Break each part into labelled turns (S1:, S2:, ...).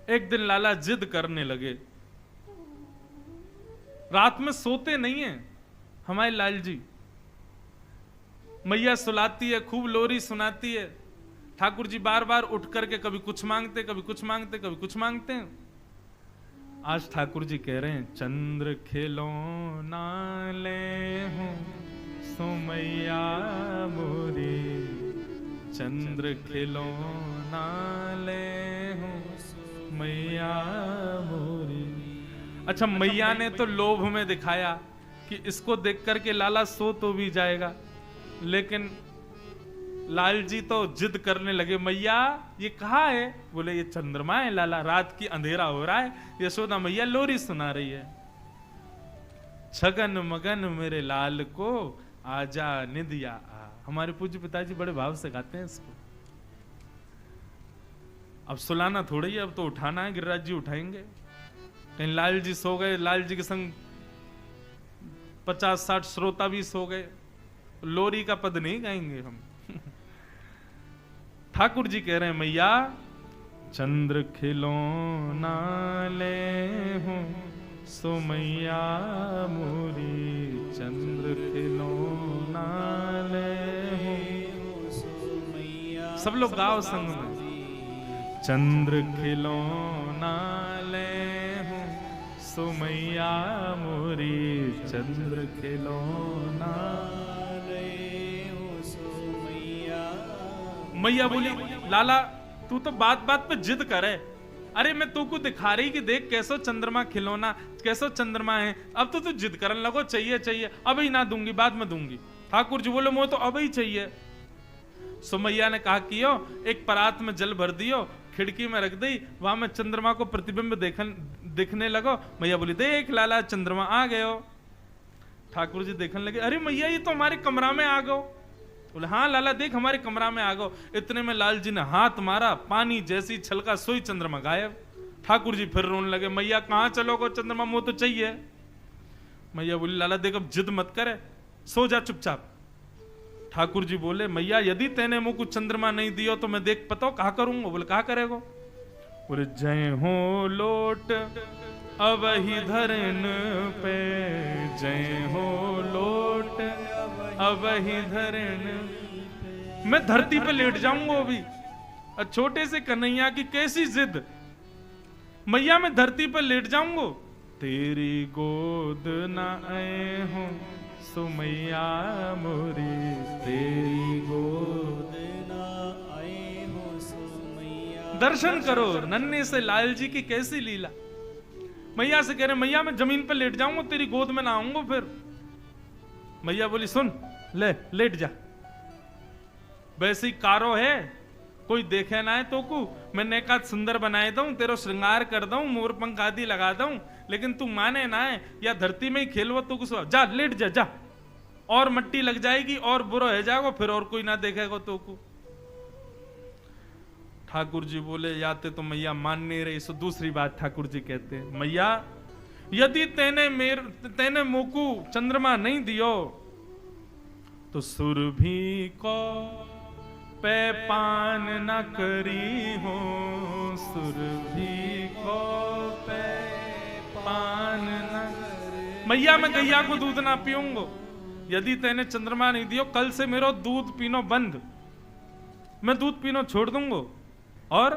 S1: एक दिन लाला जिद करने लगे, रात में सोते नहीं है हमारे लाल जी। मैया सुलाती है, खूब लोरी सुनाती है, ठाकुर जी बार बार उठ करके कभी कुछ मांगते, कभी कुछ मांगते, कभी कुछ मांगते हैं। आज ठाकुर जी कह रहे हैं, चंद्र खिलौना ले हूं सुमैया मोरी, चंद्र खिलौना ले हूं मैया मोरी। अच्छा, मैया ने तो लोभ में दिखाया कि इसको देख करके लाला सो तो भी जाएगा, लेकिन लाल जी तो जिद करने लगे, मैया ये कहाँ है? बोले ये चंद्रमा है लाला, रात की अंधेरा हो रहा है, यशोदा मैया लोरी सुना रही है। छगन मगन मेरे लाल को आजा निदिया आ। हमारे पूज्य पिताजी बड़े भाव से गाते हैं इसको। अब सुलाना थोड़ी है, अब तो उठाना है, गिरिराज जी उठाएंगे। कहीं लाल जी सो गए, लाल जी के संग 50-60 श्रोता भी सो गए, लोरी का पद नहीं गाएंगे हम। ठाकुर जी कह रहे हैं, मैया चंद्र खिलौना ले हूं सो मैया मोरी, चंद्र खिलौना ले हूं सो मैया। सब लोग गाओ संग में, चंद्र खिलौना ले हूं सो मैया मोरी, चंद्र खिलौना ले हूं सो मैया। मैया बोली, लाला तू तो बात बात पे जिद करे, अरे मैं तू को दिखा रही कि देख कैसो चंद्रमा खिलौना, कैसो चंद्रमा है, अब तो तू जिद करने लगो चाहिए चाहिए, अभी ना दूंगी, बाद में दूंगी। ठाकुर जी बोले, मोह तो अभी चाहिए। सुमैया ने कहा कि एक परात में जल भर दियो, खिड़की में रख दी, वहां में चंद्रमा को प्रतिबिंब दिखने लगो। मैया बोली, देख लाला चंद्रमा आ गयो। ठाकुर जी देखने लगे, अरे मैया ये तो हमारे कमरा में आ गो। बोले, हाँ लाला देख हमारे कमरा में आ गो। इतने में लाल जी ने हाथ मारा, पानी जैसी छलका, सोई चंद्रमा गायब। ठाकुर जी फिर रोने लगे, मैया कहां चलोगे, चंद्रमा मुंह तो चाहिए। मैया बोली, लाला देख अब जिद मत करे, सो जा चुपचाप। ठाकुर जी बोले, मैया यदि तेने मुंह को चंद्रमा नहीं दियो तो मैं देख पता कहा करूंगा। बोले, कहा करेगो? बोले, जय हो लोट अब ही धरन पे, जय हो लोट अब ही धरन। मैं धरती पे लेट जाऊंगा अभी। छोटे से कन्हैया की कैसी जिद, मैया मैं धरती पर लेट जाऊंगा। तेरी गोद ना आए हूं सुमैया मोरी, तेरी गोद ना आए हूं सुमैया। दर्शन करो नन्हे से लाल जी की कैसी लीला। मैया से कह रहे, मैया मैं जमीन पर लेट जाऊंगा, तेरी गोद में ना आऊंगा फिर। मैया बोली, सुन ले लेट जा, वैसी कारो है कोई देखे ना है तो को मैं नेकात सुंदर बनाए दूं, तेरो श्रृंगार कर दूं, मोर पंख आदि लगा दूं, लेकिन तू माने ना है, या धरती में ही खेलवा तू कुछ, जा लेट जा जा, और मट्टी लग जाएगी और बुरा हो जाएगा, फिर और कोई ना देखेगा तो को। ठाकुर जी बोले, याते तो मैया मान नहीं रही। सो दूसरी बात ठाकुर जी कहते हैं, मैया यदि तेने मोकू चंद्रमा नहीं दियो तो सुरभि को पे पान न करी हो, सुरभि को पे पान न। मैया मैं गैया को दूध ना पीऊंगा, यदि तेने चंद्रमा नहीं दियो कल से मेरा दूध पीनो बंद, मैं दूध पीनो छोड़ दूंगा। और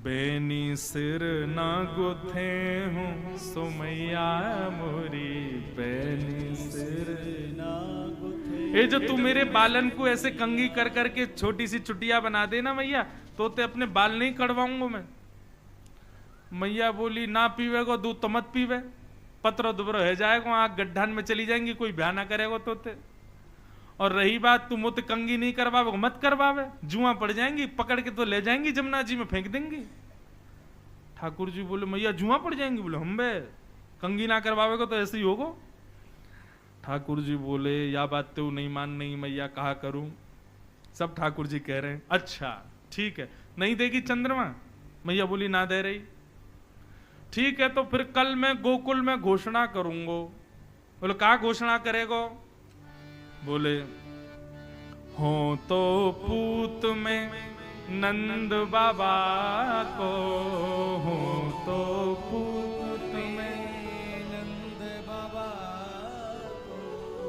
S1: बेनी सिर ना गुथे हूं सुमैया मोरी, बेनी सिर ना गुथे। ये जो तू मेरे बालन को ऐसे कंगी कर करके छोटी सी चुटिया बना देना मैया, तो ते अपने बाल नहीं कड़वाऊंगा मैं। मैया बोली, ना पीवेगो दूध तो मत पीवे, पत्रो दुबरो है जाएगा, आंख गड्ढान में चली जाएंगी, कोई ब्याह ना करेगा तो ते। और रही बात तू मुत कंगी नहीं करवावे, मत करवावे, जुआ पड़ जाएंगी, पकड़ के तो ले जाएंगी जमुना जी में फेंक देंगी। ठाकुर जी बोले, मैया जुआ पड़ जाएंगी? बोले, हम बे कंगी ना करवावेगा तो ऐसे ही होगा। ठाकुर जी बोले, या बात तो नहीं मान नहीं मैया, कहा करूं। सब ठाकुर जी कह रहे हैं, अच्छा ठीक है, नहीं देगी चंद्रमा? मैया बोली, ना दे रही। ठीक है, तो फिर कल मैं गोकुल में घोषणा करूंगा। बोले, कहा घोषणा करेगो? बोले, हो तो पूत में नंद बाबा को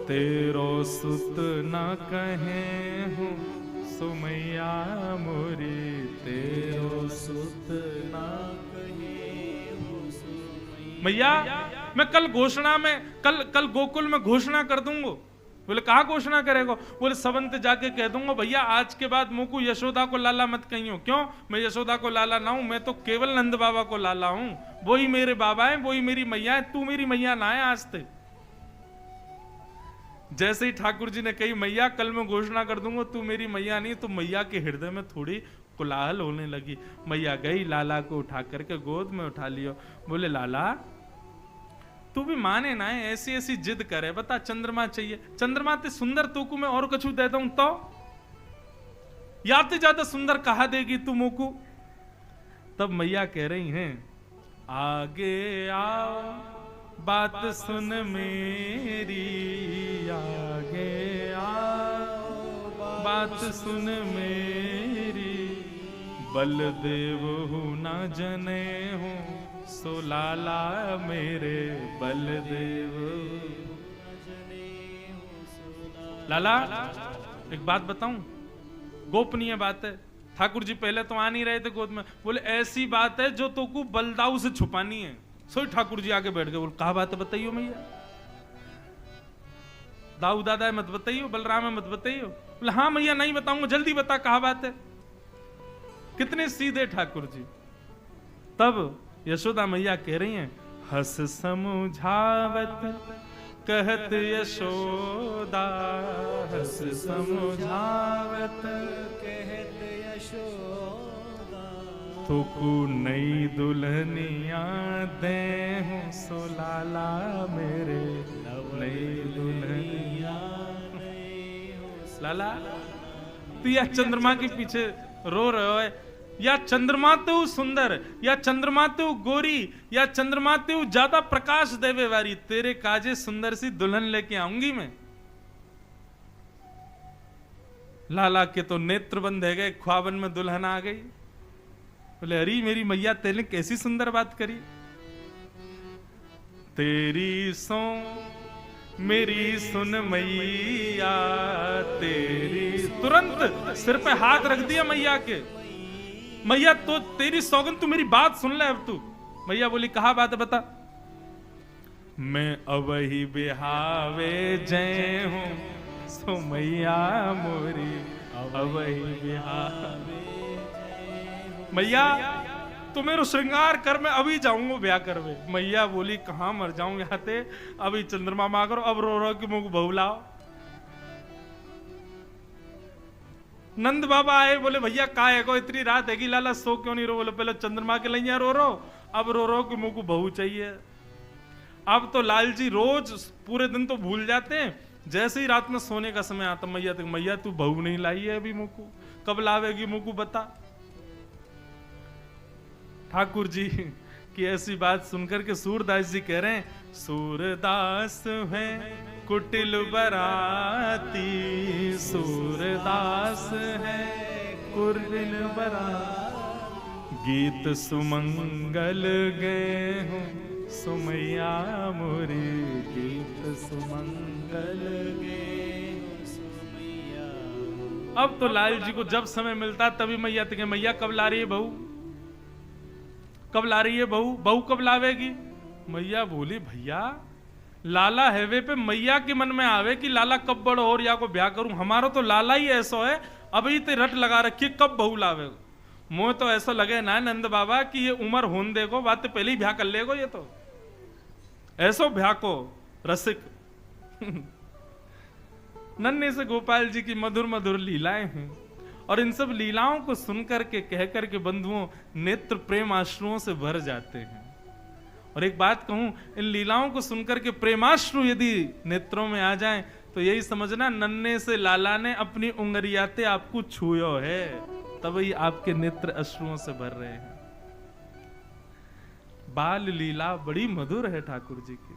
S1: तेरो सुत न कहे हूँ सुमैया मोरी, तेरो सुत न कहे हूँ सुमैया। मैया मैं कल घोषणा में कल गोकुल में घोषणा कर दूंगा। बोले कहा घोषणा करेगा? बोले सबंत जाके कह दूंगा भैया आज के बाद मुझको यशोदा को लाला मत कहियो। क्यों? मैं यशोदा को लाला ना हूं, मैं तो केवल नंद बाबा को लाला हूं। वही मेरे बाबा है, वही मेरी मैया है, तू मेरी मैया ना है आज तक। जैसे ही ठाकुर जी ने कही मैया कल मैं घोषणा कर दूंगा तू मेरी मैया नहीं, तो मैया के हृदय में थोड़ी कोलाहल होने लगी। मैया गई, लाला को उठा करके गोद में उठा लियो। बोले लाला तू भी माने ना है, ऐसी ऐसी जिद करे, बता चंद्रमा चाहिए। चंद्रमा ते सुंदर तू को मैं और कछु देता हूं तो या ते ज्यादा सुंदर कहा देगी तू मोकू? तब मैया कह रही हैं आगे आओ बात सुन मेरी, आगे आओ बात सुन मेरी, बलदेव हूं ना जने हूं सो लाला मेरे बलदेव। लाला एक बात बताऊं, गोपनीय बात है। ठाकुर जी पहले तो आ नहीं रहे थे गोद में। बोले ऐसी बात है जो तो को बलदाऊ से छुपानी है। सोई ठाकुर जी आगे बैठ गए। बोले कहा बात है बताइयो मैया। दाऊ दादा मत बताइयो, बलराम मत बताइयो। बोले हाँ मैया नहीं बताऊंगा, जल्दी बता कहा बात है। कितने सीधे ठाकुर जी। तब यशोदा मैया कह रही हैं हस समझावत कहत यशोदा, हस समझावत कहत यशोदा, तुकु नई दुल्हनिया दे हूं सो लाला मेरे नई दुल्हनिया। लाला तू या चंद्रमा के पीछे रो रहे हो, या चंद्रमा तो सुंदर, या चंद्रमा तो गोरी, या चंद्रमा तो ज्यादा प्रकाश देवे वारी, तेरे काजे सुंदर सी दुल्हन लेके आऊंगी मैं। लाला के तो नेत्र बंद है गए, ख्वाबन में दुल्हन आ गई। बोले अरे मेरी मैया तेने कैसी सुंदर बात करी। तेरी सो मेरी सुन मैया तेरी, तुरंत सिर पे हाथ रख दिया मैया के। मैया तो तेरी सौगन तू मेरी बात सुन ले अब तू। मैया बोली कहा बात है बता। मैं अवही बिहावे जय हूं सो मैया मोरी, अवही बिहावे। मैया तू मेरे श्रृंगार कर, मैं अभी जाऊंगा ब्याह करवे। मैया बोली कहां मर जाऊं यहाँ ते, अभी चंद्रमा मां करो, अब रो रो कि मुझको बहू लाओ। नंद बाबा आए, बोले भैया का है को इतनी रात है कि लाला सो क्यों नहीं रो? बोले पहले चंद्रमा के लिए रो रो, अब रो रो कि मुझको बहू चाहिए। अब तो लाल जी रोज पूरे दिन तो भूल जाते हैं, जैसे ही रात में सोने का समय आता मैया तक, मैया तू बहू नहीं लाई है अभी मुझको, कब लावेगी मुझको बता। ठाकुर जी की ऐसी बात सुनकर के सूरदास जी कह रहे हैं सूरदास है कुटिल बराती, सूरदास है कुटिल बराती, गीत सुमंगल गए हूँ सुमैया मोरी, गीत सुमंगल गए सुमैया। अब तो लाल जी को जब समय मिलता तभी मैया तक, मैया कब ला रही है बहू, कब ला रही है बहू, बहू कब लावेगी? मैया बोली भैया लाला हैवे पे मैया के मन में आवे कि लाला कब बड़ो और या को ब्याह करूं, हमारा तो लाला ही ऐसा है अभी ते रट लगा रखी कब बहू लावे। मोह तो ऐसा लगे ना नंद बाबा कि ये उम्र होन देखो, बात तो पहले ही ब्याह कर लेगो, ये तो ऐसो ब्याह को रसिक। नन्हे से गोपाल जी की मधुर मधुर लीलाएं हैं और इन सब लीलाओं को सुनकर के कहकर के बंधुओं नेत्र प्रेम आश्रुओं से भर जाते हैं। और एक बात कहूं, इन लीलाओं को सुनकर के प्रेमाश्रु यदि नेत्रों में आ जाएं तो यही समझना नन्हे से लाला ने अपनी उंगलियाते आपको छुयो है, तभी आपके नेत्र अश्रुओं से भर रहे हैं। बाल लीला बड़ी मधुर है ठाकुर जी की।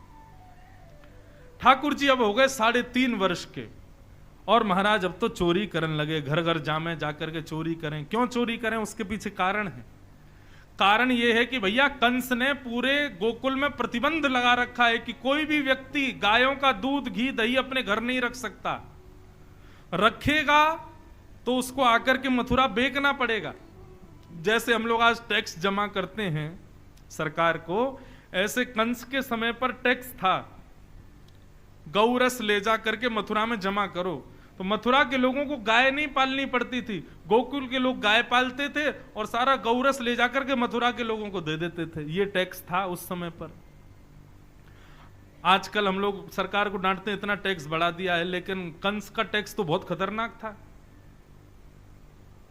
S1: ठाकुर जी अब हो गए 3.5 वर्ष के और महाराज अब तो चोरी करने लगे, घर घर जामे जाकर के चोरी करें। क्यों चोरी करें उसके पीछे कारण है। कारण यह है कि भैया कंस ने पूरे गोकुल में प्रतिबंध लगा रखा है कि कोई भी व्यक्ति गायों का दूध, घी, दही अपने घर नहीं रख सकता। रखेगा तो उसको आकर के मथुरा बेचना पड़ेगा। जैसे हम लोग आज टैक्स जमा करते हैं सरकार को, ऐसे कंस के समय पर टैक्स था, गौरस ले जा करके मथुरा में जमा करो। तो मथुरा के लोगों को गाय नहीं पालनी पड़ती थी, गोकुल के लोग गाय पालते थे और सारा गौरस ले जाकर के मथुरा के लोगों को दे देते थे। ये टैक्स था उस समय पर। आजकल हम लोग सरकार को डांटते हैं इतना टैक्स बढ़ा दिया है, लेकिन कंस का टैक्स तो बहुत खतरनाक था।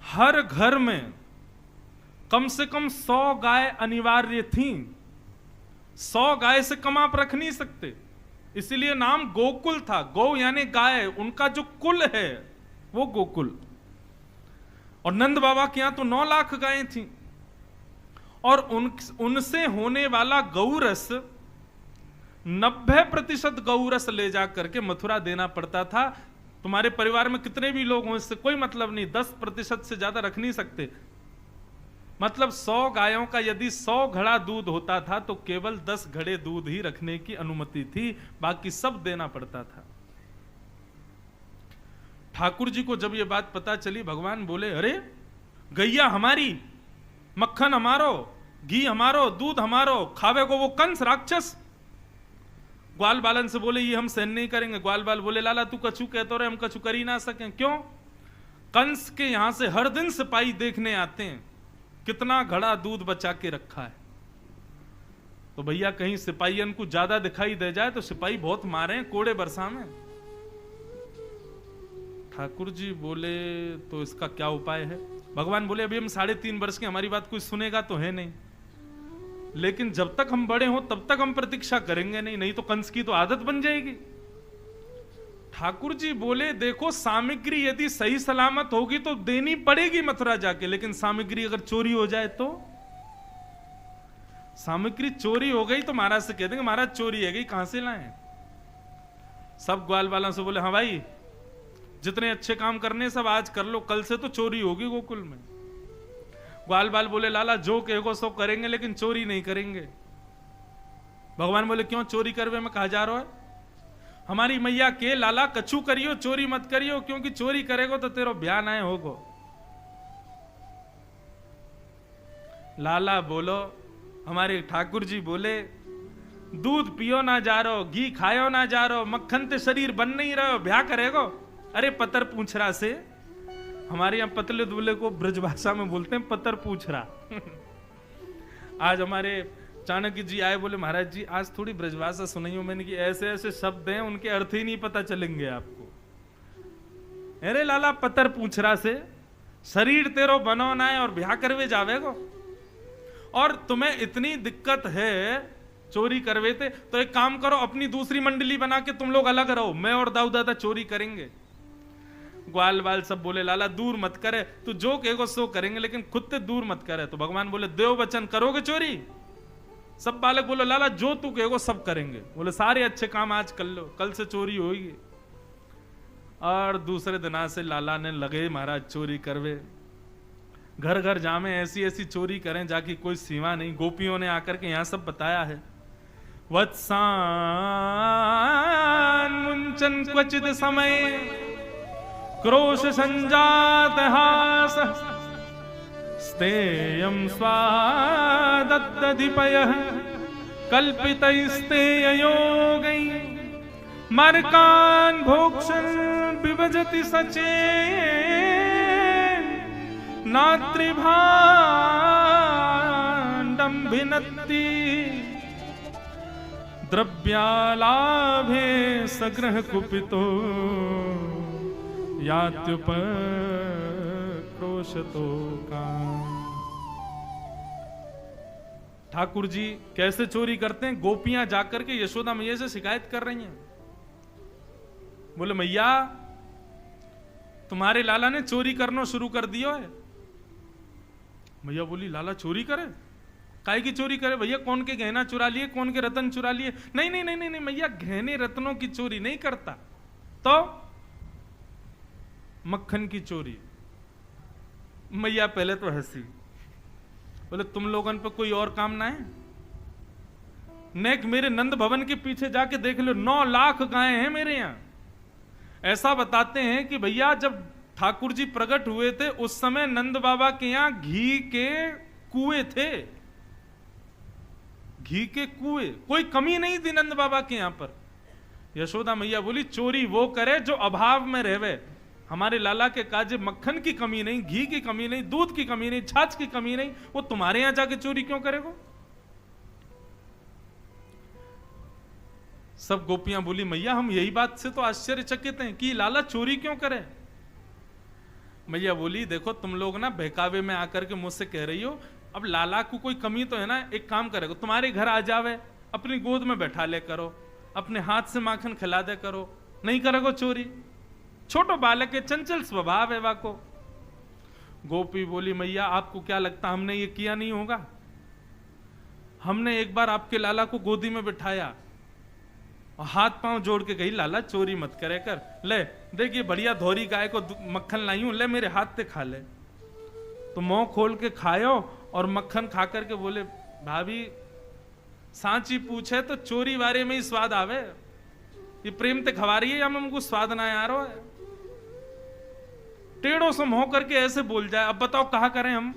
S1: हर घर में कम से कम 100 गाय अनिवार्य थी। 100 गाय से कम आप रख नहीं सकते, इसीलिए नाम गोकुल था। गौ यानी गाय, उनका जो कुल है वो गोकुल। और नंद बाबा के यहां तो 9 लाख गायें थी और उनसे होने वाला गौरस 90% गौरस ले जा करके मथुरा देना पड़ता था। तुम्हारे परिवार में कितने भी लोग हों इससे कोई मतलब नहीं, 10% से ज्यादा रख नहीं सकते। मतलब 100 गायों का यदि 100 घड़ा दूध होता था तो केवल 10 घड़े दूध ही रखने की अनुमति थी, बाकी सब देना पड़ता था। ठाकुर जी को जब ये बात पता चली, भगवान बोले, अरे गैया हमारी, मक्खन हमारो, घी हमारो, दूध हमारो, खावे को वो कंस राक्षस। ग्वाल बालन से बोले ये हम सहन नहीं करेंगे। ग्वाल बाल बोले, लाला तू कछु कहते रहे, हम कछु कर ही ना सकें। क्यों? कंस के यहां से हर दिन सिपाही देखने आते हैं कितना घड़ा दूध बचा के रखा है। तो भैया कहीं सिपाहियन को ज्यादा दिखाई दे जाए तो सिपाही बहुत मारे कोड़े बरसा में। ठाकुर जी बोले तो इसका क्या उपाय है? भगवान बोले अभी हम 3.5 वर्ष के, हमारी बात कोई सुनेगा तो है नहीं, लेकिन जब तक हम बड़े हों तब तक हम प्रतीक्षा करेंगे नहीं तो कंस की तो आदत बन जाएगी। ठाकुर जी बोले देखो सामग्री यदि सही सलामत होगी तो देनी पड़ेगी मथुरा जाके, लेकिन सामग्री अगर चोरी हो जाए तो? सामग्री चोरी हो गई तो महाराज से कह देंगे महाराज चोरी है गई, कहां से लाएं? सब ग्वाल वालों से बोले हाँ भाई जितने अच्छे काम करने सब आज कर लो, कल से तो चोरी होगी गोकुल में। ग्वाल बाल बोले लाला जो कहेगो सो करेंगे लेकिन चोरी नहीं करेंगे। भगवान बोले क्यों चोरी करवे में कहा जा रहा है? हमारी मैया के लाला कछु करियो चोरी मत करियो, क्योंकि चोरी करेगो तो तेरो ब्याह ना होगो। लाला बोलो, हमारे ठाकुर जी बोले दूध पियो ना जा रहो, घी खायो ना जा रहो, मक्खन ते शरीर बन नहीं रहो, ब्याह करेगो? अरे पतर पूछ रहा से, हमारे यहां पतले दुबले को ब्रजभाषा में बोलते हैं पतर पूछ रहा। आज हमारे चाणक्य जी आए, बोले महाराज जी आज थोड़ी ब्रजभाषा सुनाइयो। मैंने कि ऐसे ऐसे शब्द हैं उनके अर्थ ही नहीं पता चलेंगे आपको। अरे लाला पतर पूछ रहा से, शरीर तेरो बनो ना है और ब्याह करवे जावेगो, और तुम्हें इतनी दिक्कत है चोरी करवे थे तो एक काम करो अपनी दूसरी मंडली बना के तुम लोग अलग रहो, मैं और दाऊ दादा चोरी करेंगे। ग्वाल बाल सब बोले लाला दूर मत करे, तू जो कहेगो सो करेंगे लेकिन खुद से दूर मत करे। तो भगवान बोले देव वचन करोगे चोरी? सब बालक बोले लाला जो तू कहेगो सब करेंगे। बोले सारे अच्छे काम आज कर लो, कल से चोरी होगी। और दूसरे दिन से लाला ने लगे महाराज चोरी करवे, घर घर जामे ऐसी ऐसी चोरी करें जाके कोई सीमा नहीं। गोपियों ने आकर के यहां सब बताया है, वत्सान मुंचन क्वचित समय क्रोश संजात हास स्तेयं स्वादद्दधिपयः कल्पितैस्तेययोगै मर्कान् भोक्षन् विभजति सचेन् नात्रिभाण्डं भिनत्ति द्रव्यालाभे सग्रह कुपितो यात्युपक्रोशतो काम। ठाकुर जी कैसे चोरी करते हैं? गोपियां जाकर के यशोदा मैया से शिकायत कर रही हैं, बोले मैया तुम्हारे लाला ने चोरी करना शुरू कर दिया है। मैया बोली लाला चोरी करे? काहे की चोरी करे भैया? कौन के गहना चुरा लिए, कौन के रतन चुरा लिए? नहीं नहीं नहीं नहीं, नहीं मैया गहने रत्नों की चोरी नहीं करता, तो मक्खन की चोरी। मैया पहले तो हंसी, बोले तुम लोगन पे कोई और काम ना है? नेक मेरे नंद भवन के पीछे जाके देख लो, 9 लाख गायें हैं मेरे यहां। ऐसा बताते हैं कि भैया जब ठाकुर जी प्रकट हुए थे उस समय नंद बाबा के यहां घी के कुएं थे, घी के कुएं, कोई कमी नहीं थी नंद बाबा के यहां पर। यशोदा मैया बोली चोरी वो करे जो अभाव में रहवे। हमारे लाला के काजे मक्खन की कमी नहीं, घी की कमी नहीं, दूध की कमी नहीं, छाछ की कमी नहीं, वो तुम्हारे यहां जाके चोरी क्यों करेगा? सब गोपियां बोली मैया हम यही बात से तो आश्चर्यचकित हैं कि लाला चोरी क्यों करे। मैया बोली देखो तुम लोग ना बहकावे में आकर के मुझसे कह रही हो, अब लाला को कोई कमी तो है ना, एक काम करेगा तुम्हारे घर आ जावे, अपनी गोद में बैठा ले करो, अपने हाथ से माखन खिला दे करो, नहीं करेगो चोरी। छोटो बालक है, चंचल स्वभाव है वाको। गोपी बोली मैया आपको क्या लगता हमने ये किया नहीं होगा? हमने एक बार आपके लाला को गोदी में बिठाया और हाथ पांव जोड़ के गई लाला चोरी मत करे कर, ले देखिए बढ़िया धोरी गाय को मक्खन लाई हूं, ले मेरे हाथ से खा ले। तो मुंह खोल के खायो और मक्खन खा करके बोले भाभी सांची पूछे तो चोरी बारे में ही स्वाद आवे, ये प्रेम ते खवा रही है या हमको स्वाद ना आ रहा है? टेढ़ों से मुंह करके ऐसे बोल जाए, अब बताओ कहा करें हम?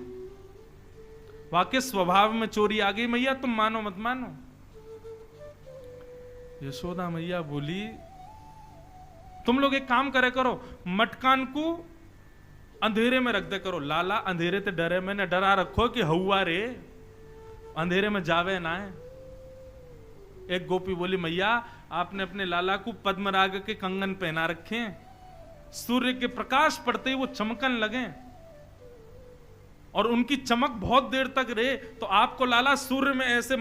S1: वाकई स्वभाव में चोरी आ गई मैया, तुम मानो मत मानो। यशोदा मैया बोली तुम लोग एक काम करे करो, मटकान को अंधेरे में रख दे करो। लाला अंधेरे ते डरे, मैंने डरा रखो कि हवा रे अंधेरे में जावे ना है। एक गोपी बोली मैया आपने अपने लाला को पद्मराग के कंगन पहना रखे हैं, सूर्य के प्रकाश पड़ते ही वो चमकन लगे और उनकी चमक बहुत देर तक रहे, तो आपको लाला सूर्य में ऐसे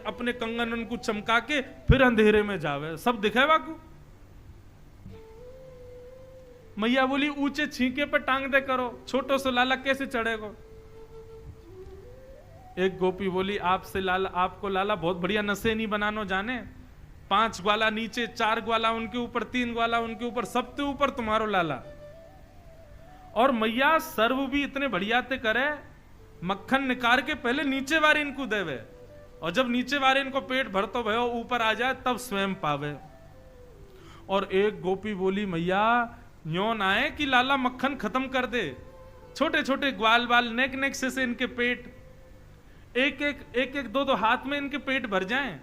S1: अपने कंगन उनको चमका के फिर अंधेरे में जावे, सब दिखे बाकू। मैया बोली ऊंचे छींके पे टांग दे करो, छोटो से लाला कैसे चढ़ेगा? एक गोपी बोली आपसे लाला, आपको लाला बहुत बढ़िया नशे नहीं बनानो जाने, 5 ग्वाला नीचे, 4 ग्वाला उनके ऊपर, 3 ग्वाला उनके ऊपर, सबसे ऊपर तुम्हारो लाला। और मैया सर्व भी इतने बढ़िया ते करे, मक्खन निकाल के पहले नीचे वारे इनको देवे, और जब नीचे वारे इनको पेट भर तो भयो ऊपर आ जाए तब स्वयं पावे। और एक गोपी बोली मैया न्यो ना आए कि लाला मक्खन खत्म कर दे, छोटे छोटे ग्वाल बाल नेक नेक से इनके पेट एक एक 2 हाथ में इनके पेट भर जाएं,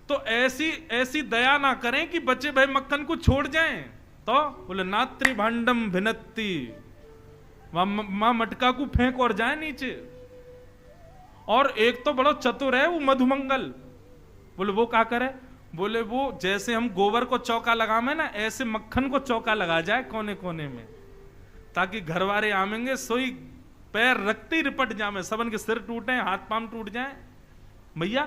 S1: तो ऐसी दया ना करें कि बच्चे भाई मक्खन को छोड़ जाएं। तो बोले नात्री भांडम भिनत्ती, मां मटका को फेंक और जाए नीचे। और एक तो बड़ा चतुर है वो मधुमंगल, बोले वो क्या करे? बोले वो जैसे हम गोबर को चौका लगावे ना, ऐसे मक्खन को चौका लगा जाए कोने कोने में, ताकि घर वाले आमेंगे सोई पैर रखते ही रिपट जामे, सबन के सिर टूटे, हाथ पांव टूट जाए। भैया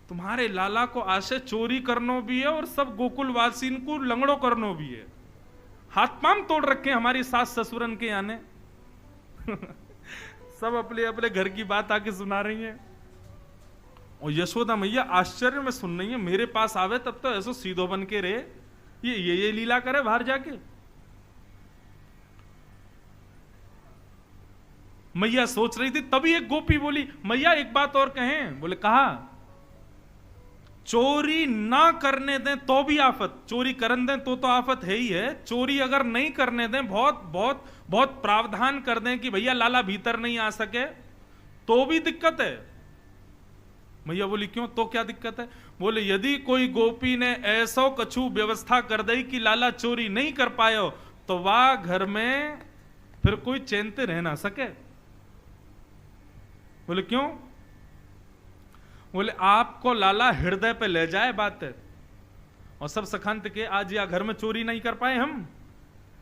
S1: तुम्हारे लाला को आशे चोरी करनो भी है और सब गोकुलवासी को लंगड़ो करनो भी है, हाथ पांव तोड़ रखे हमारी सास ससुरन के आने सब अपने अपने घर की बात आके सुना रही हैं। और यशोदा मैया आश्चर्य में सुन रही है, मेरे पास आवे तब तो ऐसो सीधो बन के रहे, ये लीला करे बाहर जाके। मैया सोच रही थी, तभी एक गोपी बोली मैया एक बात और कहें। बोले कहा चोरी ना करने दें तो भी आफत, चोरी करने दें तो आफत है ही है, चोरी अगर नहीं करने दें, बहुत बहुत बहुत प्रावधान कर दें कि भैया लाला भीतर नहीं आ सके तो भी दिक्कत है। मैया बोली क्यों, तो क्या दिक्कत है? बोले यदि कोई गोपी ने ऐसो कछु व्यवस्था कर दी कि लाला चोरी नहीं कर पायो तो वह घर में फिर कोई चैनते रह ना सके। बोले क्यों? बोले आपको लाला हृदय पे ले जाए बात है, और सब सखांत के आज या घर में चोरी नहीं कर पाए, हम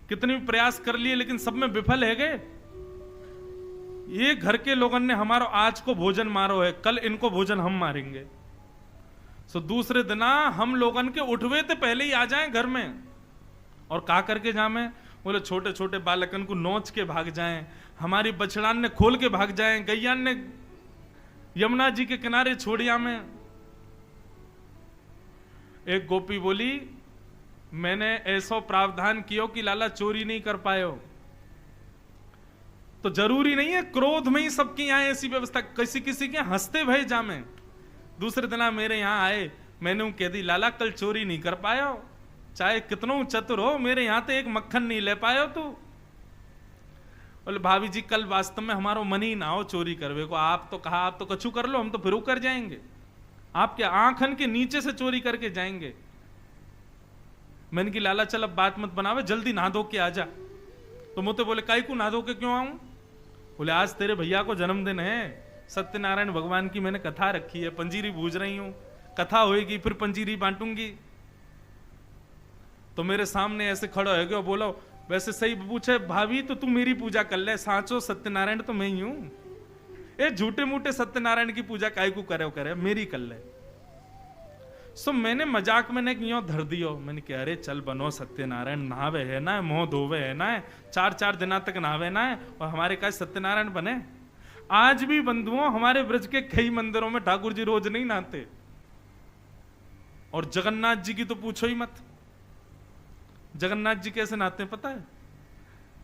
S1: कितने भी प्रयास कर लिए लेकिन सब में विफल है गए। ये घर के लोगों ने हमारो आज को भोजन मारो है, कल इनको भोजन हम मारेंगे, सो दूसरे दिना हम लोगन के उठवे तो पहले ही आ जाएं घर में। और का करके जामे? बोले छोटे छोटे बालकन को नोच के भाग जाएं, हमारी बछड़ान ने खोल के भाग जाएं, गैयान ने यमुना जी के किनारे छोड़िया में। एक गोपी बोली मैंने ऐसो प्रावधान कियो कि लाला चोरी नहीं कर पायो। तो जरूरी नहीं है क्रोध में ही सबके यहाँ ऐसी व्यवस्था, किसी किसी के हंसते भय जामे। दूसरे दिन मेरे यहाँ आए, मैंने उनको कह दी लाला कल चोरी नहीं कर पाया हो, चाहे कितनों चतुर हो, मेरे यहाँ तो एक मक्खन नहीं ले पायो तू। बोले भाभी जी कल वास्तव में हमारा मन ही ना हो चोरी करवे को, आप तो कहा आप तो कछु कर लो, हम तो फिर कर जाएंगे, आप क्या आंखन के नीचे से चोरी करके जाएंगे। मैंने की लाला चल अब बात मत बनावे, जल्दी नहा धो के आ जा। तो मुझे बोले काई को नहा धो के क्यों आऊं? बोले आज तेरे भैया को जन्मदिन है, सत्यनारायण भगवान की मैंने कथा रखी है, पंजीरी भूज रही हूं, कथा होएगी फिर पंजीरी बांटूंगी। तो मेरे सामने ऐसे खड़ा हो गया, बोलो वैसे सही पूछे भाभी तो तू मेरी पूजा कर ले, सांचो सत्यनारायण तो मैं ही हूं, ये झूठे मूठे सत्यनारायण की पूजा काय को करे मेरी कर ले। सो मैंने मजाक में यूं धर दियो, मैंने कहा अरे चल बनो सत्यनारायण, नहावे है ना, मोह धोवे है ना, 4-4 दिना तक नहावे ना है, और हमारे का सत्यनारायण बने। आज भी बंधुओं हमारे ब्रज के कई मंदिरों में ठाकुर जी रोज नहीं नहाते, और जगन्नाथ जी की तो पूछो ही मत। जगन्नाथ जी कैसे नहाते हैं पता है?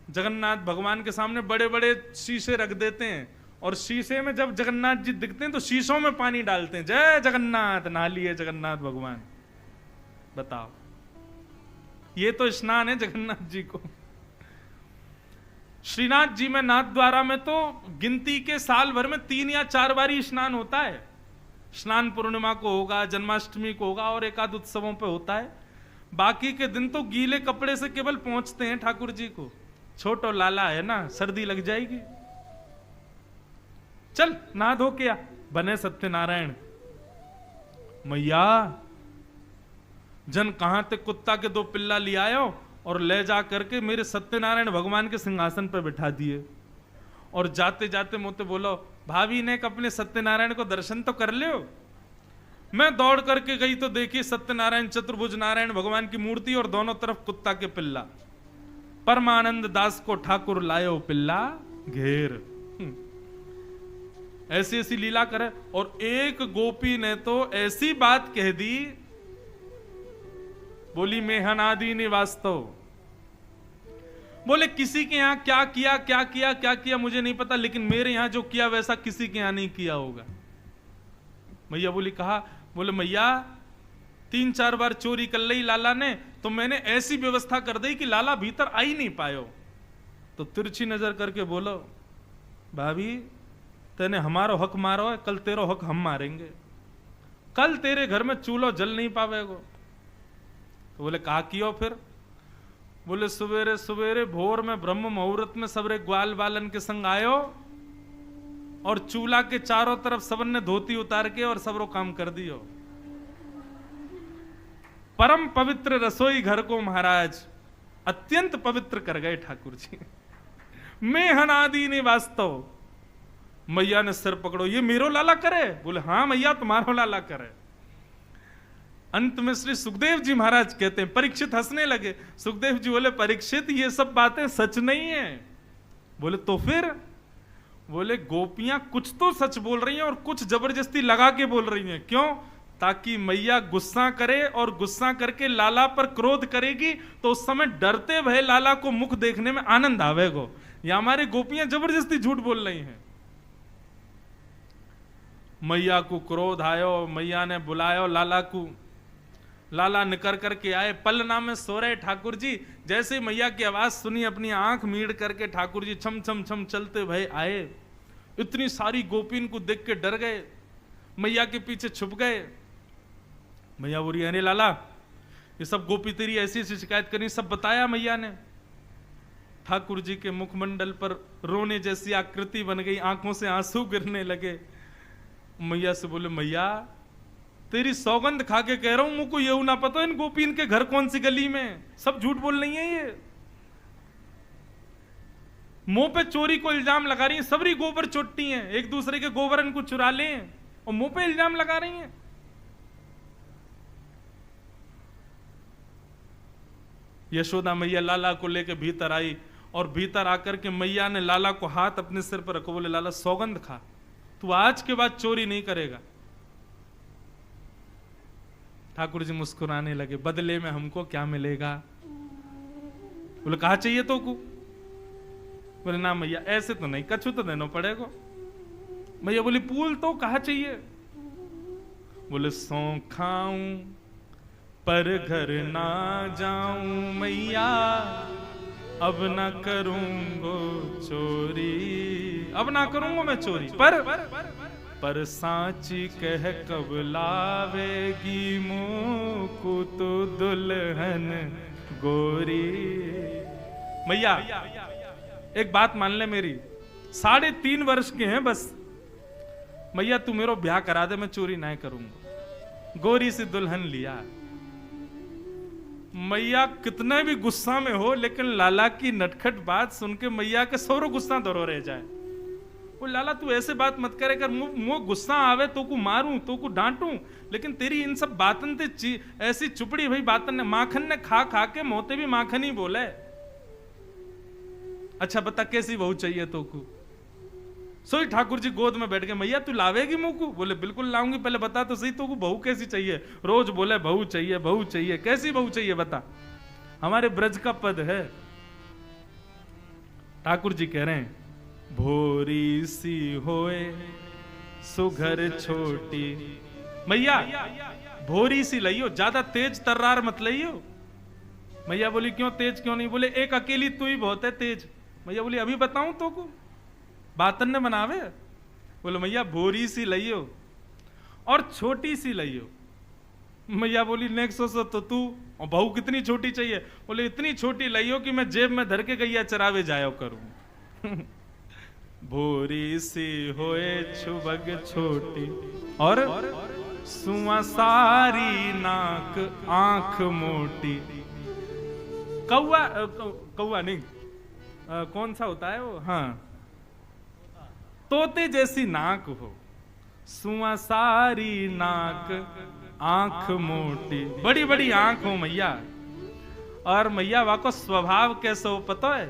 S1: जगन्नाथ भगवान के सामने बड़े बड़े शीशे रख देते हैं, और शीशे में जब जगन्नाथ जी दिखते हैं तो शीशों में पानी डालते हैं, जय जगन्नाथ, नहा लिए जगन्नाथ भगवान। बताओ, ये तो स्नान है जगन्नाथ जी को। श्रीनाथ जी में नाथ द्वारा में तो गिनती के साल भर में 3 या 4 बार स्नान होता है। स्नान पूर्णिमा को होगा, जन्माष्टमी को होगा, और एकाद उत्सवों पे होता है। बाकी के दिन तो गीले कपड़े से केवल पहुंचते हैं ठाकुर जी को। छोटो लाला है ना, सर्दी लग जाएगी, चल नहा धो के आ, बने सत्यनारायण। मैया जन कहां ते कुत्ता के 2 पिल्ला ले आयो और ले जा करके मेरे सत्यनारायण भगवान के सिंहासन पर बिठा दिए, और जाते जाते मुझे बोलो भाभी ने अपने सत्यनारायण को दर्शन तो कर लियो। मैं दौड़ करके गई तो देखी सत्यनारायण चतुर्भुज नारायण भगवान की मूर्ति, और दोनों तरफ कुत्ता के पिल्ला। परमानंद दास को ठाकुर लायो पिल्ला घेर। ऐसी ऐसी लीला करे। और एक गोपी ने तो ऐसी बात कह दी, बोली मेहनादी ने वास्तव, बोले किसी के यहां क्या किया क्या किया क्या किया मुझे नहीं पता, लेकिन मेरे यहां जो किया वैसा किसी के यहां नहीं किया होगा। मैया बोली कहा, बोले मैया 3-4 बार चोरी कर ली लाला ने, तो मैंने ऐसी व्यवस्था कर दी कि लाला भीतर आ ही नहीं पायो। तो तिरछी नजर करके बोलो भाभी तेने हमारो हक मारो है, कल तेरो हक हम मारेंगे, कल तेरे घर में चूल्हो जल नहीं पावेगो। तो बोले कहा कियो फिर? बोले सवेरे सवेरे भोर में ब्रह्म मुहूर्त में सबरे ग्वाल बालन के संग आयो, और चूल्हा के चारों तरफ सबन ने धोती उतार के और सबरो काम कर दियो। परम पवित्र रसोई घर को महाराज अत्यंत पवित्र कर गए ठाकुर जी। मेहनादी ने वास्तव। मैया ने सिर पकड़ो, ये मेरो लाला करे? बोले हाँ मैया तुम्हारो लाला करे। अंत में श्री सुखदेव जी महाराज कहते हैं, परीक्षित हंसने लगे। सुखदेव जी बोले परीक्षित ये सब बातें सच नहीं है। बोले तो फिर? बोले गोपियां कुछ तो सच बोल रही हैं और कुछ जबरदस्ती लगा के बोल रही हैं। क्यों? ताकि मैया गुस्सा करे, और गुस्सा करके लाला पर क्रोध करेगी तो उस समय डरते भय लाला को मुख देखने में आनंद आवेगो। या हमारी गोपियां जबरदस्ती झूठ बोल रही हैं। मैया को क्रोध आयो, मैया ने बुलायो लाला को। लाला निकर करके आए, पलना में सो रहे ठाकुर जी। जैसे मैया की आवाज सुनी, अपनी आंख मीड़ करके ठाकुर जी छम छम छम चलते भय आए। इतनी सारी गोपीन को देख के डर गए, मैया के पीछे छुप गए। मैया बोली अरे लाला ये सब गोपी तेरी ऐसी ऐसी शिकायत करी, सब बताया मैया ने। ठाकुर जी के मुखमंडल पर रोने जैसी आकृति बन गई, आंखों से आंसू गिरने लगे। मैया से बोले मैया तेरी सौगंध खा के कह रहा हूं, मुझको ये ना पता इन गोपीन के घर कौन सी गली में, सब झूठ बोल रही है। ये मुंह पे चोरी को इल्जाम लगा रही है, सबरी गोबर चोटती हैं, एक दूसरे के गोबर इनको चुरा ले और मुंह पे इल्जाम लगा रही हैं। यशोदा मैया लाला को लेके भीतर आई, और भीतर आकर के मैया ने लाला को हाथ अपने सिर पर रखो, बोले लाला सौगंध खा, तू आज के बाद चोरी नहीं करेगा। ठाकुर जी मुस्कुराने लगे, बदले में हमको क्या मिलेगा? बोले कहा चाहिए तो को? बोले ना मैया ऐसे तो नहीं, कछु तो देना पड़ेगा। मैया बोली फूल तो कहा चाहिए? बोले सौ खाऊं पर घर ना जाऊं मैया, अब ना करूंगो चोरी, अब ना करूंगा मैं चोरी, पर सांची कह कब लावेगी मुझको तो दुल्हन गोरी। मैया एक बात मान ले मेरी, 3.5 वर्ष के हैं बस, मैया तू मेरा ब्याह करा दे, मैं चोरी नहीं करूंगा। गोरी सी दुल्हन लिया। मैया कितना भी गुस्सा में हो, लेकिन लाला की नटखट बात सुन के मैया के सौरो गुस्सा दौरो रह जाए। वो लाला तू ऐसे बात मत करे, कर मुझे गुस्सा आवे तो को मारूं तो को डांटूं, लेकिन तेरी इन सब बातन ते ऐसी चुपड़ी भाई बातन ने, माखन ने खा खा के मोते भी माखन ही बोले। अच्छा बता कैसी बहू चाहिए तो को? सोई ठाकुर जी गोद में बैठ गए, मैया तू लावेगी मुंह को? बोले बिल्कुल लाऊंगी, पहले बता तो सही तो को बहू कैसी चाहिए? रोज बोले बहू चाहिए बहू चाहिए, कैसी बहू चाहिए बता, हमारे ब्रज का पद है। ठाकुर जी कह रहे हैं भोरी सी होए सुघर छोटी। मैया भोरी सी लइयो, ज्यादा तेज तर्रार मत लइयो। मैया बोली क्यों तेज क्यों नहीं? बोले एक अकेली तू ही बहुत है तेज। मैया बोली अभी बताऊं तो को, बातन ने बनावे। बोले मैया भोरी सी लइयो और छोटी सी लइयो। मैया बोली नेक्सो तो तू, और बहू कितनी छोटी चाहिए? बोले इतनी छोटी लइयो कि मैं जेब में धर के गैया चरावे जाया करूं। भोरी सी होए छुबग छोटी और सुआ सारी नाक आंख मोटी। कौआ नहीं, कौन सा होता है वो? हाँ, तोते जैसी नाक हो, सुआ सारी नाक आंख मोटी, बड़ी बड़ी आंख हो मैया। और मैया वा को स्वभाव कैसे हो पता है?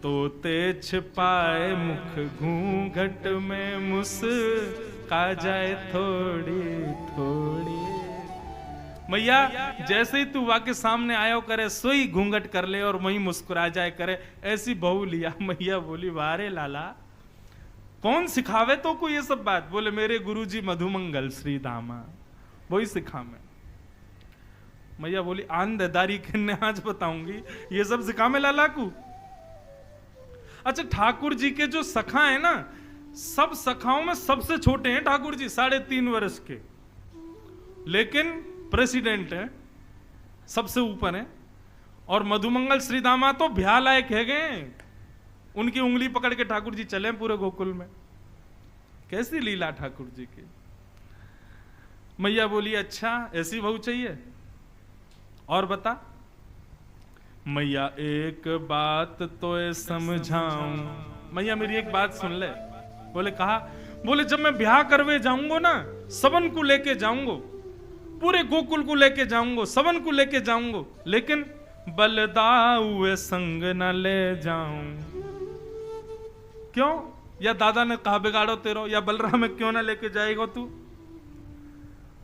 S1: तोते छिपाए मुख घूंघट में मुस्का जाए थोड़ी थोड़ी। मैया जैसे ही तू वाके सामने आयो करे सोई घूंघट कर ले और वही मुस्कुरा जाए करे, ऐसी बहू लिया। मैया बोली वारे लाला कौन सिखावे तो को ये सब बात? बोले मेरे गुरुजी मधुमंगल श्री दामा, वही सिखा मैं। मैया बोली आंधदारी करने आज बताऊंगी, ये सब सिखा मैं लाला को। अच्छा ठाकुर जी के जो सखा है ना, सब सखाओं में सबसे छोटे हैं ठाकुर जी, 3.5 वर्ष के, लेकिन प्रेसिडेंट है, सबसे ऊपर है। और मधुमंगल श्री दामा तो ब्याह लायक है गए, उनकी उंगली पकड़ के ठाकुर जी चले पूरे गोकुल में। कैसी लीला ठाकुर जी की। मैया बोली अच्छा ऐसी बहू चाहिए और बता। मैया एक बात तो समझाऊं। मैया मेरी एक बात सुन ले। बोले कहा? बोले जब मैं ब्याह करवे जाऊंगा ना, सबन को लेके जाऊंगा, पूरे गोकुल को लेके जाऊंगा, सबन को लेके जाऊंगा, लेकिन बलदाऊ संग न ले जाऊं। क्यों? या दादा ने कहा बिगाड़ो तेरो, या बलराम में क्यों ना लेके जाएगा तू?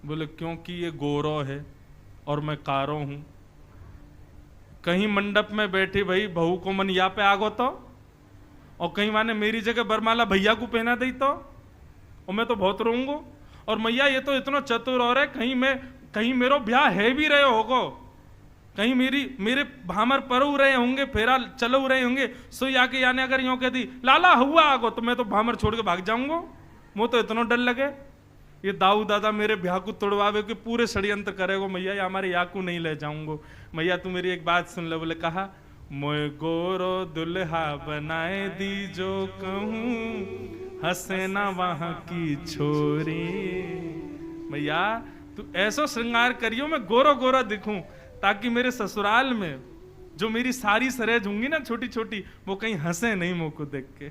S1: बोले क्योंकि ये गोरो है और मैं कारो हूं। कहीं मंडप में बैठी भाई बहू को मन या पे आगो तो, और कहीं माने मेरी जगह बरमाला भैया को पहना दी तो, और मैं तो बहुत रोऊंगा। और मैया ये तो इतना चतुर और है, कहीं मेरो ब्याह है भी रहे होगो, कहीं मेरे भामर परऊ रहे होंगे, फेरा चलो रहे होंगे, सो आके याने अगर यूं कहती लाला हुआ आगो, तो मैं तो भामर छोड़ के भाग जाऊंगा। मुझे तो इतना डर लगे ये दाऊ दादा मेरे ब्याह को तोड़वावे के पूरे षड्यंत्र करेगो। मैया ये हमारे याकू नहीं ले जाऊंगो। मैया तू मेरी एक बात सुन ले। बोले कहा मोए गोरो दुल्हा बनाए दी जो कहूं, हंसे ना वहां की छोरी। मैया तू ऐसा श्रृंगार करियो मैं गोरो गोरा दिखूं, ताकि मेरे ससुराल में जो मेरी सारी सरेज होंगी ना छोटी छोटी, वो कहीं हंसे नहीं मुंह को देख के।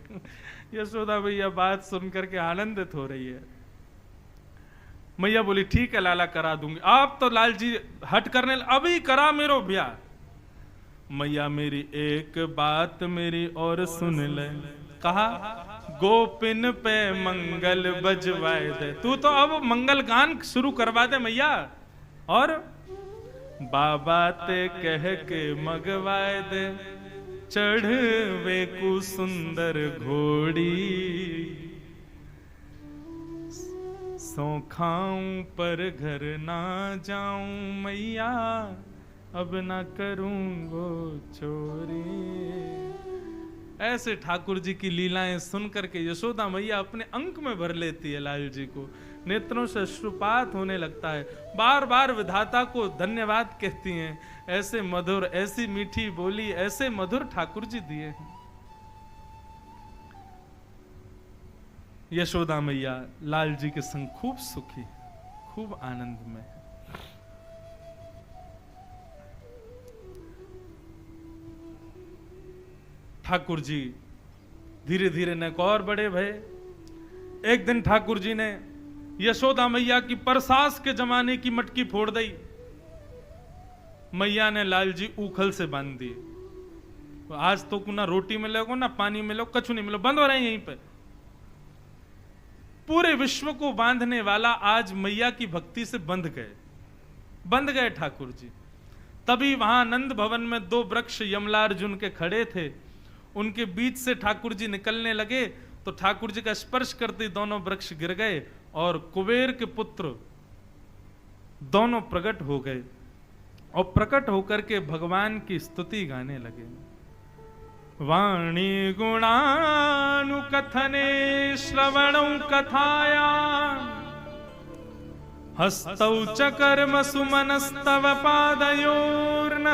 S1: यशोदा भैया बात सुन करके आनंदित हो रही है। मैया बोली ठीक है लाला करा दूंगी। आप तो लाल जी हट करने, अभी करा मेरो ब्याह। मैया मेरी एक बात मेरी और सुन ले। कहा गोपिन पे मंगल बजवाए दे। तू तो अब मंगल गान शुरू करवा दे मैया, और बाबा ते कह के मगवाए दे। चढ़वे कु सुंदर घोड़ी, सो खाऊं पर घर ना जाऊं मैया, अब ना करूंगो चोरी। ऐसे ठाकुर जी की लीलाएं सुन करके यशोदा मैया अपने अंक में भर लेती है लाल जी को, नेत्रों से अश्रुपात होने लगता है, बार बार विधाता को धन्यवाद कहती हैं। ऐसे मधुर, ऐसी मीठी बोली, ऐसे मधुर ठाकुर जी दिए हैं। यशोदा मैया लाल जी के संग खूब सुखी, खूब आनंद में। ठाकुर जी धीरे धीरे न और बड़े भये। एक दिन ठाकुर जी ने यशोदा मैया की परसास के जमाने की मटकी फोड़ दी। मैया ने लाल जी उखल से बांध दिए। तो आज तो ना रोटी मिलेगा ना पानी मिलेगा, कछु नहीं मिलो, बंद हो रहे हैं यहीं पे। पूरे विश्व को बांधने वाला आज मैया की भक्ति से बंध गए ठाकुर जी। तभी वहां नंद भवन में 2 वृक्ष यमलार्जुन के खड़े थे, उनके बीच से ठाकुर जी निकलने लगे तो ठाकुर जी का स्पर्श करते दोनों वृक्ष गिर गए और कुबेर के पुत्र दोनों प्रकट हो गए और प्रकट होकर के भगवान की स्तुति गाने लगे। वाणी गुणानुकथने श्रवणौ कथाया, हस्तौ च कर्म सुमनस्तव पादयोर्न,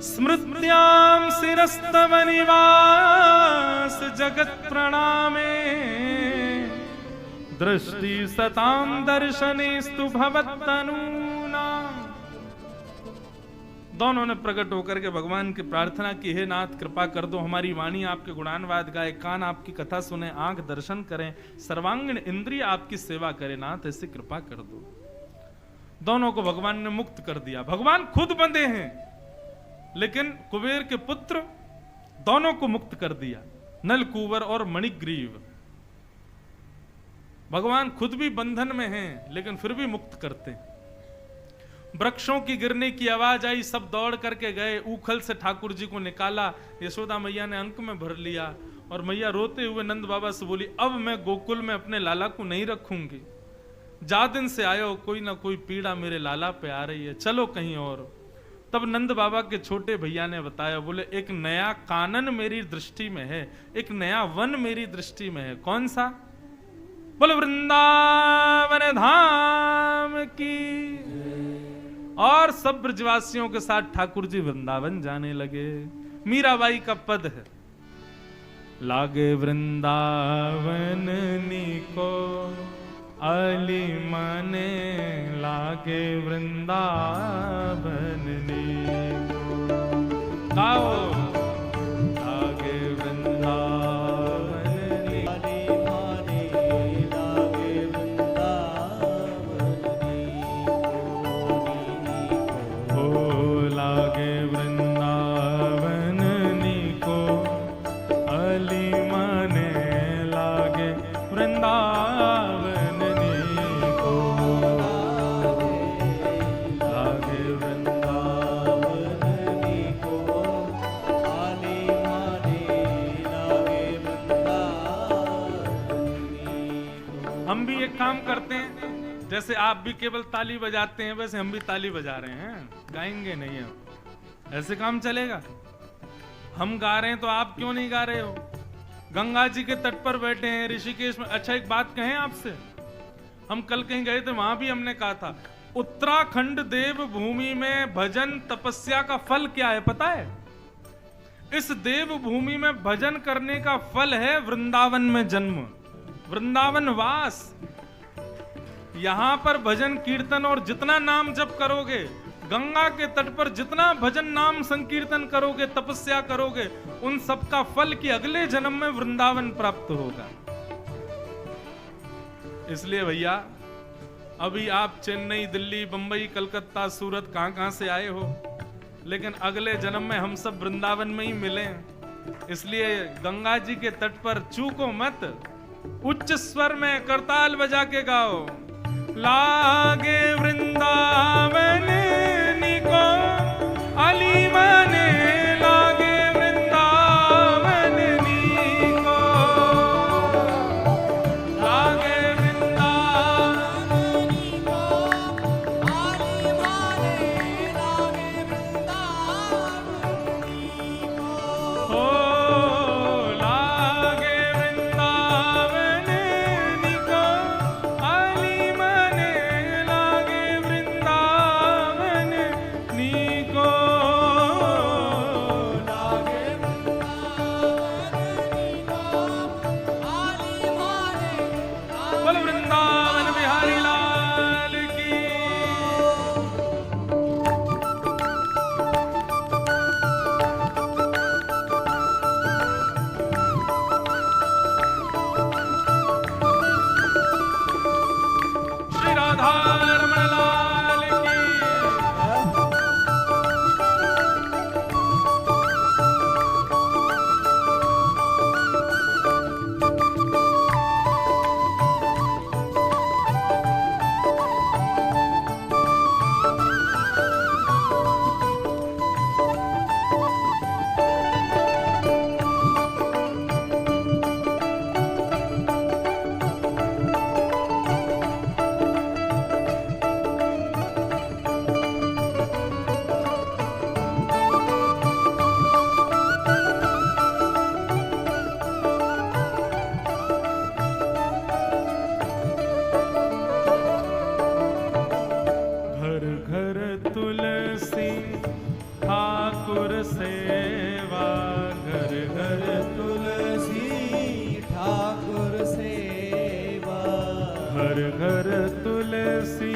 S1: स्मृत्यां शिरस्तव निवास जगत प्रणामे, दृष्टि सतां दर्शनेस्तु भवत्तनूनाम्। दोनों ने प्रकट होकर के भगवान की प्रार्थना की, हे नाथ कृपा कर दो, हमारी वाणी आपके गुणानवाद गाए, कान आपकी कथा सुने, आंख दर्शन करें, सर्वांगीण इंद्रिय आपकी सेवा करें, नाथ ऐसी कृपा कर दो। दोनों को भगवान ने मुक्त कर दिया। भगवान खुद बंधे हैं लेकिन कुबेर के पुत्र दोनों को मुक्त कर दिया, नलकूवर और मणिग्रीव। भगवान खुद भी बंधन में हैं लेकिन फिर भी मुक्त करते। वृक्षों की गिरने की आवाज आई, सब दौड़ करके गए, उखल से ठाकुर जी को निकाला, यशोदा मैया ने अंक में भर लिया और मैया रोते हुए नंद बाबा से बोली, अब मैं गोकुल में अपने लाला को नहीं रखूंगी, जा दिन से आयो कोई ना कोई पीड़ा मेरे लाला पे आ रही है, चलो कहीं और। तब नंद बाबा के छोटे भैया ने बताया, बोले एक नया कानन मेरी दृष्टि में है, एक नया वन मेरी दृष्टि में है। कौन सा? बोले वृंदावन धाम की। और सब ब्रजवासियों के साथ ठाकुर जी वृंदावन जाने लगे। मीराबाई का पद है, लागे वृंदावन नीको अली मने, लागे वृंदावन नीको। गाओ, लागे वृंदावन नीको, लागे वृंदावन नीको, हो लागे वृंदावन नीको अली मने, लागे वृंदावन काम करते हैं। जैसे आप भी केवल ताली बजाते हैं वैसे हम भी ताली बजा रहे हैं, गाएंगे नहीं अब, ऐसे काम चलेगा? हम गा रहे हैं तो आप क्यों नहीं गा रहे हो? गंगा जी के तट पर बैठे हैं ऋषिकेश में। अच्छा एक बात कहें आपसे, हम कल कहीं गए थे, वहां भी हमने कहा था, उत्तराखंड देव भूमि में भजन तपस्या का फल क्या है पता है? इस देव भूमि में भजन करने का फल है वृंदावन में जन्म, वृंदावन वास। यहां पर भजन कीर्तन और जितना नाम जप करोगे, गंगा के तट पर जितना भजन नाम संकीर्तन करोगे, तपस्या करोगे, उन सब का फल कि अगले जन्म में वृंदावन प्राप्त होगा। इसलिए भैया अभी आप चेन्नई, दिल्ली, बंबई, कलकत्ता, सूरत कहां से आए हो, लेकिन अगले जन्म में हम सब वृंदावन में ही मिले। इसलिए गंगा जी के तट पर चूको मत, उच्च स्वर में करताल बजा के गाओ, लागे वृंदावन निको अली मने, लागे रमण लाल की। घर घर तुलसी ठाकुर सेवा, घर घर
S2: तुलसी ठाकुर सेवा,
S1: घर घर तुलसी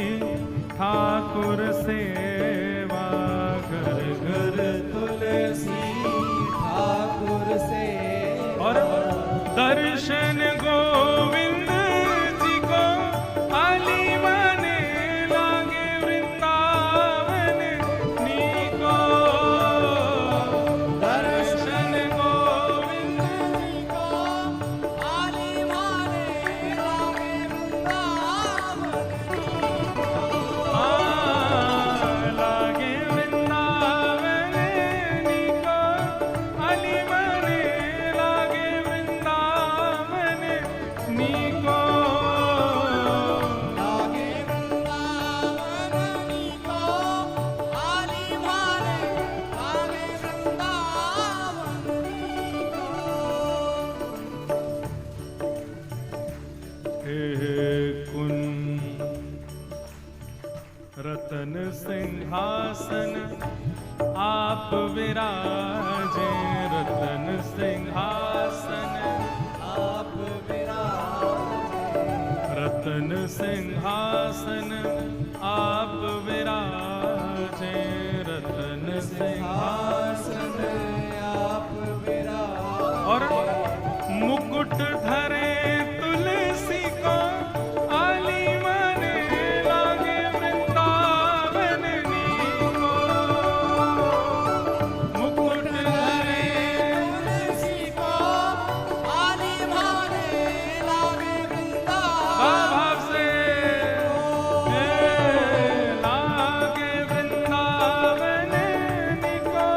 S1: ठाकुर सेवा, घर घर
S2: तुलसी ठाकुर सेवा।
S1: और दर्शन गोविंद जी को आली माने लागे वृंदावन नीको। दर्शन गोविंद
S2: जी को आली माने लागे वृंदावन
S1: लागे वृंदावन नीको, आली माने लागे वृंदावन नीको।
S2: लागे वृंदावन नीको, आली माने लागे वृंदावन नीको।
S1: हे कुंज रतन सिंहासन आप विराजे, रतन सिंहासन
S2: आप विराजे,
S1: रतन सिंहासन आप विराजे, रतन सिंहासन।
S2: सिंहासन आप विराजे।
S1: और मुकुट धरे तुलसी को आली माने लागे वृंदावन नीको। मुकुट धरे
S2: तुलसी को आली माने लागे वृंदावन
S1: भाव से लागे वृंदावन नीको।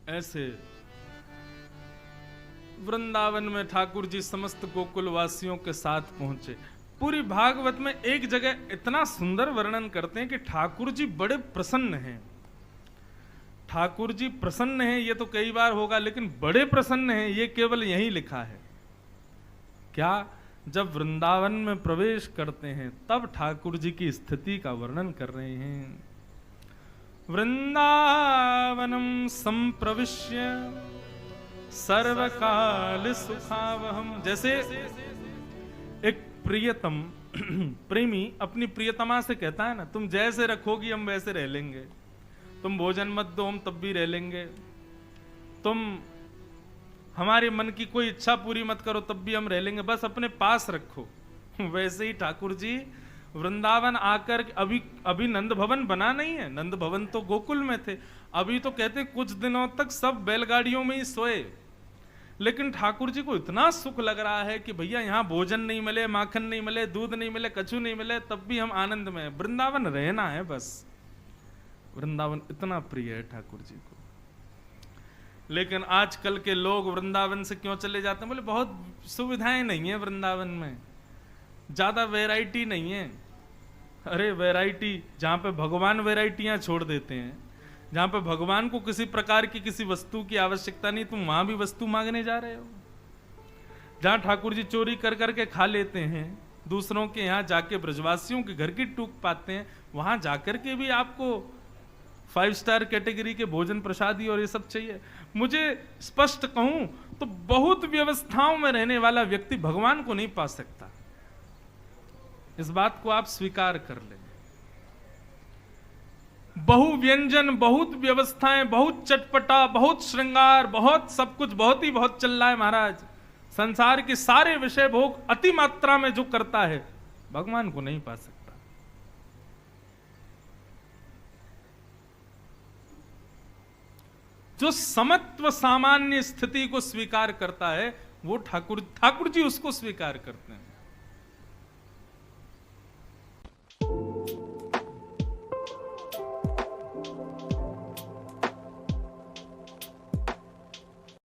S1: ऐसे वृंदावन में ठाकुर जी समस्त गोकुल वासियों के साथ पहुंचे। पूरी भागवत में एक जगह इतना सुंदर वर्णन करते हैं कि ठाकुर जी बड़े प्रसन्न हैं। ठाकुर जी प्रसन्न हैं ये तो कई बार होगा, लेकिन बड़े प्रसन्न हैं ये केवल यहीं लिखा है। क्या? जब वृंदावन में प्रवेश करते हैं तब ठाकुर जी की स्थिति का वर्णन कर रहे हैं। वृंदावनम संप्रविश्य सर्वकाल सुखावहम। जैसे एक प्रियतम प्रेमी अपनी प्रियतमा से कहता है ना, तुम जैसे रखोगी हम वैसे रह लेंगे, तुम भोजन मत दो हम तब भी रह लेंगे, तुम हमारे मन की कोई इच्छा पूरी मत करो तब भी हम रह लेंगे, बस अपने पास रखो। वैसे ही ठाकुर जी वृंदावन आकर अभी नंद भवन बना नहीं है, नंद भवन तो गोकुल में थे। अभी तो कहते कुछ दिनों तक सब बैलगाड़ियों में ही सोए, लेकिन ठाकुर जी को इतना सुख लग रहा है कि भैया यहाँ भोजन नहीं मिले, माखन नहीं मिले, दूध नहीं मिले, कछु नहीं मिले, तब भी हम आनंद में, वृंदावन रहना है बस। वृंदावन इतना प्रिय है ठाकुर जी को। लेकिन आजकल के लोग वृंदावन से क्यों चले जाते हैं? बोले बहुत सुविधाएं नहीं है वृंदावन में, ज्यादा वैरायटी नहीं है। अरे वैरायटी, जहां पे भगवान वैरायटियां छोड़ देते हैं, जहां पे भगवान को किसी प्रकार की किसी वस्तु की आवश्यकता नहीं, तुम वहां भी वस्तु मांगने जा रहे हो। जहां ठाकुर जी चोरी कर करके खा लेते हैं, दूसरों के यहां जाके ब्रजवासियों के घर की टूक पाते हैं, वहां जाकर के भी आपको 5 स्टार कैटेगरी के भोजन प्रसादी और ये सब चाहिए। मुझे स्पष्ट कहूं तो बहुत व्यवस्थाओं में रहने वाला व्यक्ति भगवान को नहीं पा सकता, इस बात को आप स्वीकार कर लें। बहु व्यंजन, बहुत व्यवस्थाएं, बहुत चटपटा, बहुत श्रृंगार, बहुत सब कुछ बहुत ही बहुत चल रहा है महाराज। संसार के सारे विषय भोग अति मात्रा में जो करता है भगवान को नहीं पा सकता। जो समत्व सामान्य स्थिति को स्वीकार करता है वो ठाकुर जी उसको स्वीकार करते हैं।